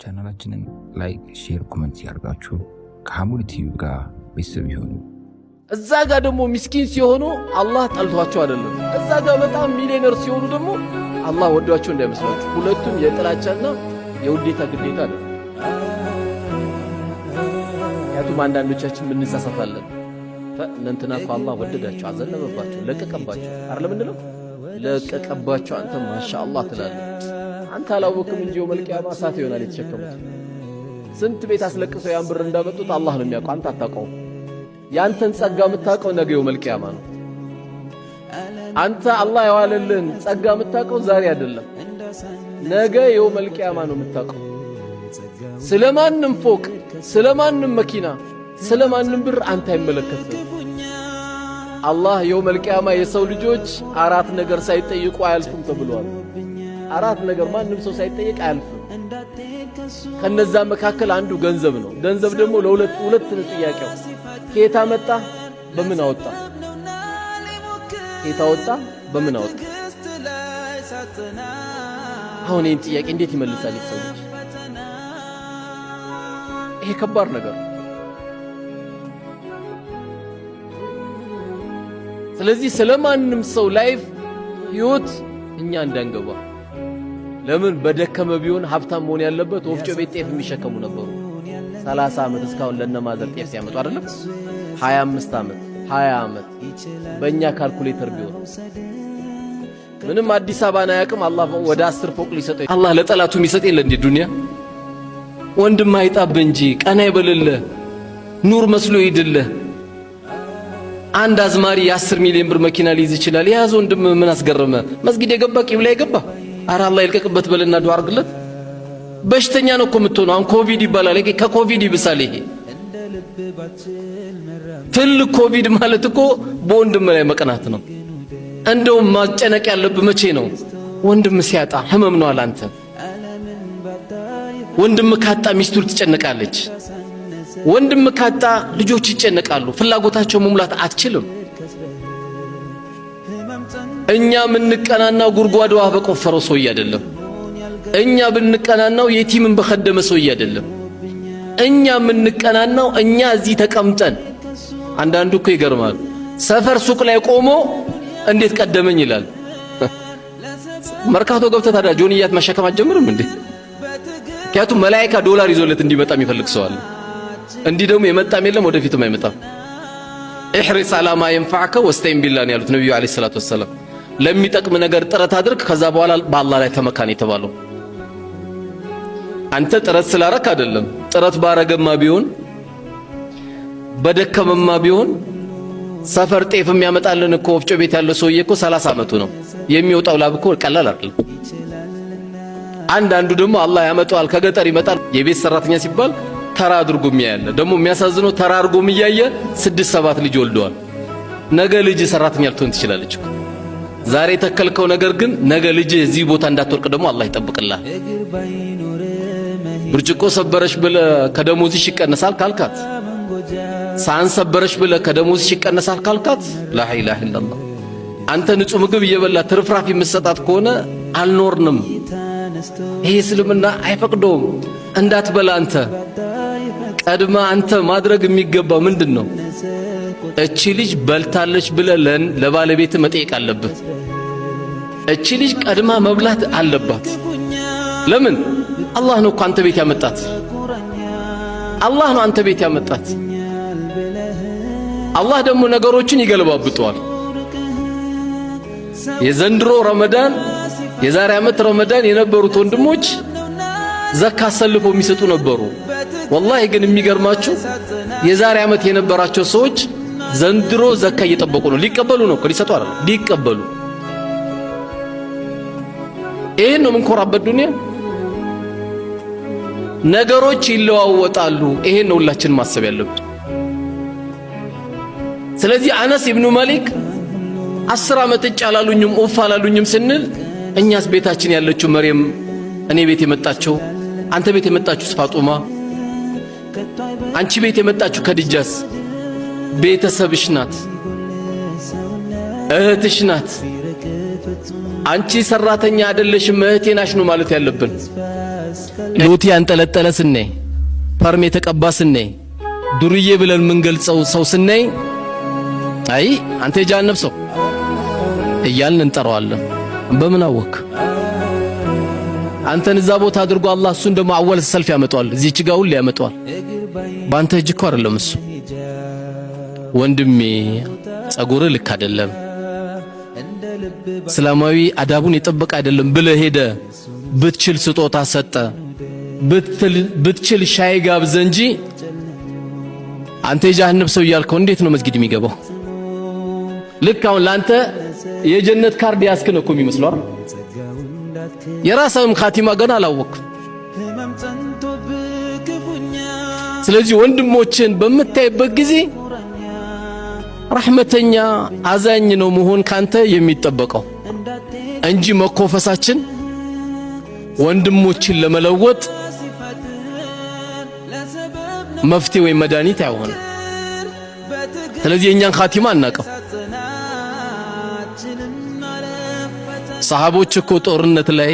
ቻናላችንን ላይክ፣ ሼር፣ ኮሜንት ያርጋችሁ ከሐሙድ ቲዩብ ጋር ቤተሰብ ይሁኑ። እዛ ጋር ደግሞ ምስኪን ሲሆኑ አላህ ጠልቷቸው አይደለም። እዛ ጋር በጣም ሚሊዮነር ሲሆኑ ደግሞ አላህ ወዷቸው እንዳይመስላችሁ። ሁለቱም የጥላቻና የውዴታ ግዴታ ነው። ያቱም አንዳንዶቻችን ምን እንሳሳታለን። እንትና እኮ አላህ ወደዳቸው፣ አዘነበባቸው፣ ለቀቀባቸው አይደለም እንለው ለቀቀባቸው። አንተ ማሻአላህ ትላለህ። አንተ አላወቅም እንጂ የውመል ቂያማ እሳት ይሆናል የተሸከሙት። ስንት ቤት አስለቅሰው ያን ብር እንዳመጡት አላህ ነው የሚያውቀው፣ አንተ አታውቀውም። ያንተን ጸጋ የምታውቀው ነገ የውመል ቂያማ ነው። አንተ አላህ ያዋለልህን ጸጋ የምታውቀው ዛሬ አይደለም፣ ነገ የውመል ቂያማ ነው የምታውቀው። ስለማንም ፎቅ፣ ስለማንም መኪና፣ ስለማንም ብር አንተ አይመለከትም። አላህ የውመል ቂያማ የሰው ልጆች 4 ነገር ሳይጠይቁ አያልፉም ተብሏል። 4 ነገር ማንም ሰው ሳይጠይቅ አያልፍም። ከነዛ መካከል አንዱ ገንዘብ ነው። ገንዘብ ደግሞ ለሁለት ጥያቄው ከየት አመጣ፣ በምን አወጣ። ከየት አወጣ፣ በምን አወጣ። አሁን ይህን ጥያቄ እንዴት ይመልሳል ሰው ልጅ? ይሄ ከባድ ነገር ነው። ስለዚህ ስለማንም ሰው ላይፍ ህይወት እኛ እንዳንገባ። ለምን በደከመ ቢሆን ሀብታም መሆን ያለበት ወፍጮ ቤት ጤፍ የሚሸከሙ ነበሩ። 30 ዓመት እስካሁን ለነማዘር ጤፍ ሲያመጡ አይደለም 25 ዓመት 20 ዓመት በእኛ ካልኩሌተር ቢሆን ምንም አዲስ አበባን አያውቅም። አላህ ወደ 10 ፎቅ ሊሰጠው አላህ ለጠላቱ የሚሰጥ የለ እንዴ? ዱንያ ወንድም አይጣብ እንጂ ቀና ይበልልህ፣ ኑር መስሎ ይድልህ። አንድ አዝማሪ የ10 ሚሊዮን ብር መኪና ሊይዝ ይችላል። የያዘ ወንድም ምን አስገረመ? መስጊድ የገባ ቂብላ የገባ አረ አላህ ይልቀቅበት በልና ዱዓ አርግለት። በሽተኛ ነው እኮ የምትሆነው። አሁን ኮቪድ ይባላል። ከኮቪድ ይብሳል ይሄ ትልቅ ኮቪድ ማለት እኮ በወንድም ላይ መቀናት ነው። እንደውም ማጨነቅ ያለብህ መቼ ነው? ወንድም ሲያጣ ህመም ነው አላንተ። ወንድም ካጣ ሚስቱ ትጨነቃለች። ወንድም ካጣ ልጆች ይጨነቃሉ። ፍላጎታቸው መሙላት አትችልም። እኛ ምንቀናናው ጉድጓድ ውሃ በቆፈረው ሰውዬ አይደለም። እኛ ብንቀናናው የቲምን በከደመ ሰውዬ አይደለም። እኛ ምንቀናናው እኛ እዚህ ተቀምጠን። አንዳንዱ እኮ ይገርማል። ሰፈር ሱቅ ላይ ቆሞ እንዴት ቀደመኝ ይላል። መርካቶ ገብተህ ታዲያ ጆንያት መሸከም አትጀምርም እንዴ? ምክንያቱም መላእክት ዶላር ይዞለት እንዲመጣ የሚፈልግ ሰው አለ። እንዲህ ደግሞ የመጣም የለም ወደፊትም አይመጣም። ኢሕሪስ ዐላ ማ የንፈዐከ ወስተዒን ቢላህ ያሉት ነብዩ አለይሂ ሰላቱ ወሰለም። ለሚጠቅም ነገር ጥረት አድርግ፣ ከዛ በኋላ በአላህ ላይ ተመካን የተባለው። አንተ ጥረት ስላረክ አይደለም። ጥረት ባረገማ ቢሆን በደከመማ ቢሆን ሰፈር ጤፍ የሚያመጣልን እኮ ወፍጮ ቤት ያለው ሰውዬ እኮ 30 ዓመቱ ነው። የሚወጣው ላብ እኮ ቀላል አይደለም። አንዳንዱ ደግሞ አላህ ያመጣዋል፣ ከገጠር ይመጣል። የቤት ሰራተኛ ሲባል ተራ አድርጎ የሚያያለ ደግሞ የሚያሳዝነው ተራ አድርጎ የሚያየ 6-7 ልጅ ወልደዋል። ነገ ልጅ ሰራተኛ ልትሆን ትችላለች። ዛሬ ተከልከው ነገር ግን ነገ ልጅ እዚህ ቦታ እንዳትወርቅ ደግሞ አላህ ይጠብቅልሃል። ብርጭቆ ሰበረሽ ብለ ከደሞዝሽ ይቀነሳል ካልካት፣ ሳህን ሰበረሽ ብለ ከደሞዝሽ ይቀነሳል ካልካት፣ ላ ኢላሃ ኢላላህ። አንተ ንጹህ ምግብ እየበላ ትርፍራፊ የምትሰጣት ከሆነ አልኖርንም። ይሄ እስልምና አይፈቅደውም። እንዳትበላ አንተ ቀድማ አንተ ማድረግ የሚገባ ምንድነው? እቺ ልጅ በልታለች ብለ ለባለቤት መጠየቅ አለበት። እቺ ልጅ ቀድማ መብላት አለባት። ለምን? አላህ ነው እኮ አንተ ቤት ያመጣት። አላህ ነው አንተ ቤት ያመጣት። አላህ ደግሞ ነገሮችን ይገለባብጠዋል። የዘንድሮ ረመዳን የዛሬ ዓመት ረመዳን የነበሩት ወንድሞች ዘካ አሰልፈው የሚሰጡ ነበሩ። ወላሂ ግን የሚገርማችሁ የዛሬ ዓመት የነበራቸው ሰዎች ዘንድሮ ዘካ እየጠበቁ ነው። ሊቀበሉ ነው እኮ ሊሰጡ አይደል? ሊቀበሉ። ይሄን ነው የምንኮራበት ዱንያ። ነገሮች ይለዋወጣሉ። ይሄን ነው ሁላችን ማሰብ ያለብን። ስለዚህ አነስ ኢብኑ ማሊክ 10 ዓመት እጫላሉኝም ኡፍ አላሉኝም ስንል እኛስ ቤታችን ያለችው መርየም፣ እኔ ቤት የመጣችው፣ አንተ ቤት የመጣችው ፋጡማ፣ አንቺ ቤት የመጣችው ከድጃስ ቤተሰብሽ ናት፣ እህትሽ ናት። አንቺ ሰራተኛ አይደለሽም እህቴ ናሽ ነው ማለት ያለብን። ሎቲ ያንጠለጠለ ስናይ ፐርም የተቀባ ስናይ ዱርዬ ብለን የምንገልጸው ሰው ስናይ አይ አንተ የጀሃነም ሰው እያልን እንጠራዋለን። በምን አወክ? አንተን እዛ ቦታ አድርጎ አላህ እሱን ደግሞ አወል ሰልፍ ያመጣዋል። እዚህች ጋር ሁሉ ያመጣዋል። ባንተ እጅ እኮ አይደለም እሱ። ወንድሜ ጸጉር ልክ አይደለም፣ እስላማዊ አዳቡን የጠበቀ አይደለም ብለህ ሄደ ብትችል ስጦታ ሰጠ፣ ብትችል ሻይ ጋብዘ እንጂ አንተ የጀሃነም ሰው እያልከው እንዴት ነው መስጊድ የሚገባው? ልክ አሁን ላንተ የጀነት ካርድ ያስክ ነው እኮ የሚመስለው አይደል? የራስህም ኻቲማ ገና አላወቅም። ስለዚህ ወንድሞችን በምታይበት ጊዜ ረህመተኛ አዛኝ ነው መሆን ካንተ የሚጠበቀው እንጂ መኮፈሳችን ወንድሞችን ለመለወጥ መፍትሄ ወይ መድኃኒት አይሆንም። ስለዚህ የኛን ኻቲማ አናቀው። ሰሃቦች እኮ ጦርነት ላይ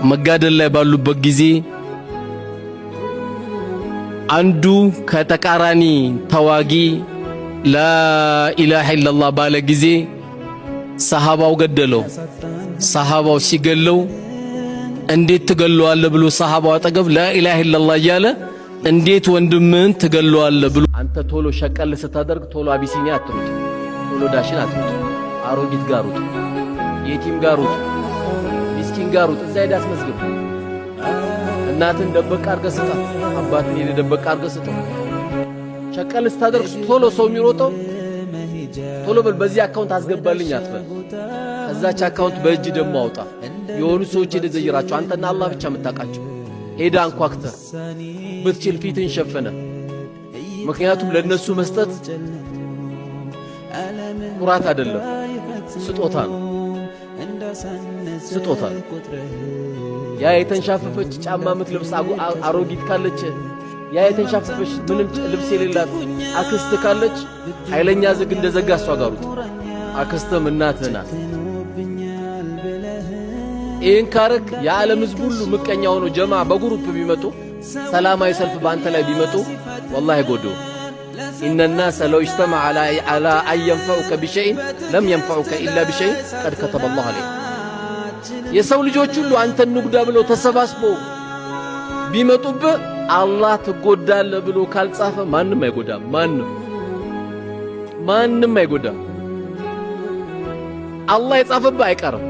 መጋደል ላይ ባሉበት ጊዜ አንዱ ከተቃራኒ ተዋጊ ላኢላሃ ኢላላህ ባለ ጊዜ ሰሃባው ገደለው። ሰሃባው ሲገለው እንዴት ትገለዋለህ ብሎ ሰሃባው አጠገብ ላኢላሃ ኢላላህ እያለ እንዴት ወንድምህን ትገለዋለህ ብሎ አንተ ቶሎ ሸቀል ስታደርግ ቶሎ አቢሲኒያ አትሩጥ፣ ቶሎ ዳሽን አትሩጥ፣ አሮጊት ጋር ሩጥ፣ የቲም ጋር ሩጥ፣ ሚስኪን ጋር ሩጥ። እዛ ሄዳ አስመዝግብ። እናትን ደበቅ አድርገህ ስጣት፣ አባትን ሄደህ ደበቅ አድርገህ ስጠው። ሸቀል ስታደርግ ቶሎ ሰው የሚሮጠው ቶሎ በል በዚህ አካውንት አስገባልኝ አትበል። ከዛች አካውንት በእጅ ደግሞ አውጣ። የሆኑ ሰዎች ሄደህ ዘይራቸው፣ አንተና አላህ ብቻ የምታውቃቸው። ሄዳ አንኳክተህ ብትችል ፊትን ሸፈነ። ምክንያቱም ለነሱ መስጠት ኩራት አይደለም፣ ስጦታ ነው። ስጦታ ነው። ያ የተንሻፈፈች ጫማ የምትለብስ አሮጊት ካለች፣ ያ የተንሻፈፈች ምንም ልብስ የሌላት አክስት ካለች ኃይለኛ ዝግ እንደዘጋ እሷ ጋር ሩጥ። አክስትም እናትህ ናት። ይህን ካረክ የዓለም ሕዝብ ሁሉ ምቀኛ ሆኖ ጀማ በግሩፕ ቢመጡ ሰላማዊ ሰልፍ በአንተ ላይ ቢመጡ ወላሂ አይጎዱም። ኢነ ናሰ ለው ኢጅተመዐ ዐላ አን የንፈዑከ ቢሸይእን ለም የንፈዑከ ኢላ ቢሸይእን ቀድ ከተበ አላሁ ዐለይክ። የሰው ልጆች ሁሉ አንተን ንጉዳ ብለው ተሰባስበው ቢመጡብህ አላህ ትጎዳለህ ብሎ ካልጻፈ ማንም አይጎዳም። ማንም አይጎዳም። አላህ የጻፈብህ አይቀርም።